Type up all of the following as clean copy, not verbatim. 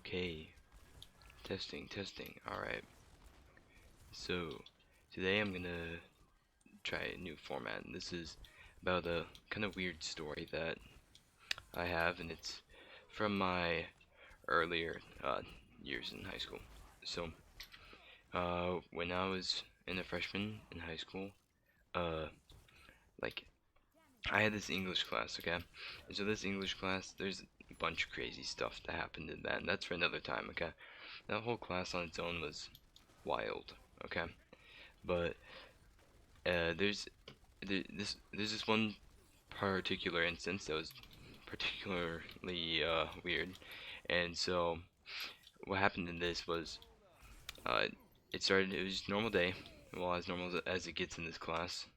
Okay, testing. Alright, so today I'm gonna try a new format, and this is about a kind of weird story that I have, and it's from my earlier years in high school. So, when I was a freshman in high school, uh, like, I had this English class, okay? And so this English class, there's a bunch of crazy stuff that happened in that, and that's for another time, okay? That whole class on its own was wild, okay? But there's this one particular instance that was particularly weird, and so what happened in this was uh, it was just a normal day, well, as normal as it gets in this class,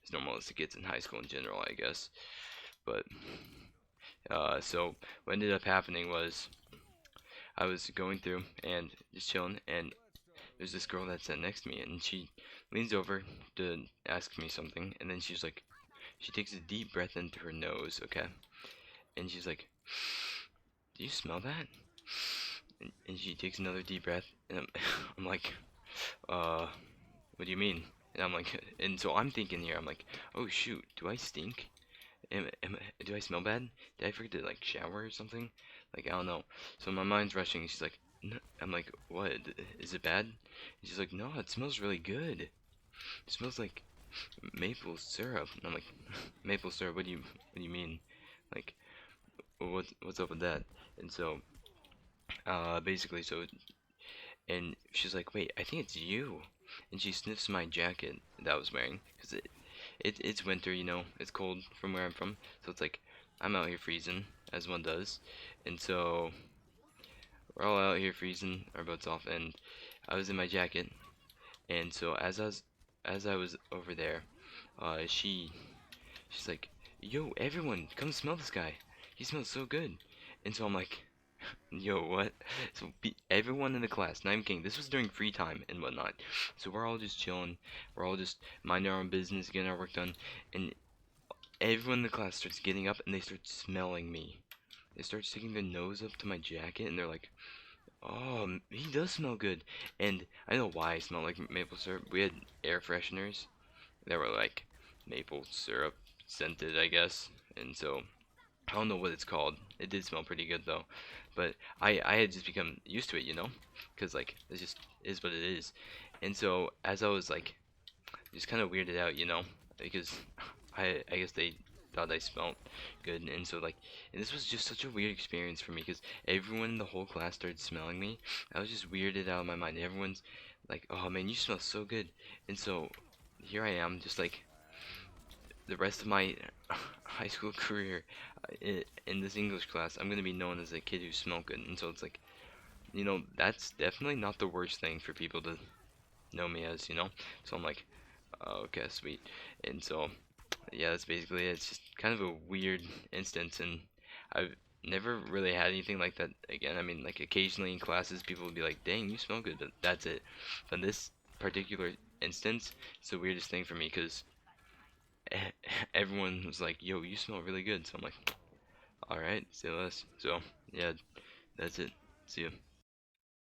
as normal as it gets in high school in general, I guess. But so what ended up happening was I was going through and just chilling, and there's this girl that sat next to me, and she leans over to ask me something, and then she takes a deep breath into her nose, okay? And she's like, "Do you smell that?" And she takes another deep breath, and I'm like, "Uh, what do you mean?" And I'm like, and so I'm thinking here, I'm like, "Oh shoot, do I stink? Do I smell bad? Did I forget to like shower or something? Like I don't know." So my mind's rushing, and she's like, "No." I'm like, "What? Is it bad?" And she's like, "No, it smells really good. It smells like maple syrup." And I'm like, "Maple syrup? What do you mean? Like, what's up with that?" And so basically, and she's like, "Wait, I think it's you." And she sniffs my jacket that I was wearing, because it's winter, it's cold from where I'm from, so it's like I'm out here freezing, as one does. And so we're all out here freezing our butts off, and I was in my jacket. And so as I was over there, she's like, "Yo, everyone, come smell this guy. He smells so good." And so I'm like, "Yo, what?" So everyone in the class, not even kidding, this was during free time and whatnot. So we're all just chilling. We're all just minding our own business, getting our work done, and everyone in the class starts getting up and they start smelling me. They start sticking their nose up to my jacket, and they're like, "Oh, he does smell good." And I don't know why I smell like maple syrup. We had air fresheners that were like maple syrup scented, I guess. And so I don't know what it's called. It did smell pretty good though. But I had just become used to it, because like it just is what it is. And so as I was like just kind of weirded out, because I guess they thought I smelled good, and so like, and this was just such a weird experience for me, because everyone in the whole class started smelling me. I was just weirded out of my mind. Everyone's like, "Oh man, you smell so good," and so here I am, just like the rest of my high school career, in this English class, I'm gonna be known as a kid who smelled good, and so it's like, that's definitely not the worst thing for people to know me as. So I'm like, "Oh, okay, sweet." And so yeah, that's basically it. It's just kind of a weird instance, and I've never really had anything like that again. I mean, like occasionally in classes, people would be like, "Dang, you smell good," but that's it. But this particular instance, it's the weirdest thing for me, because everyone was like, "Yo, you smell really good." So I'm like, "All right, say less." So yeah, that's it. See ya.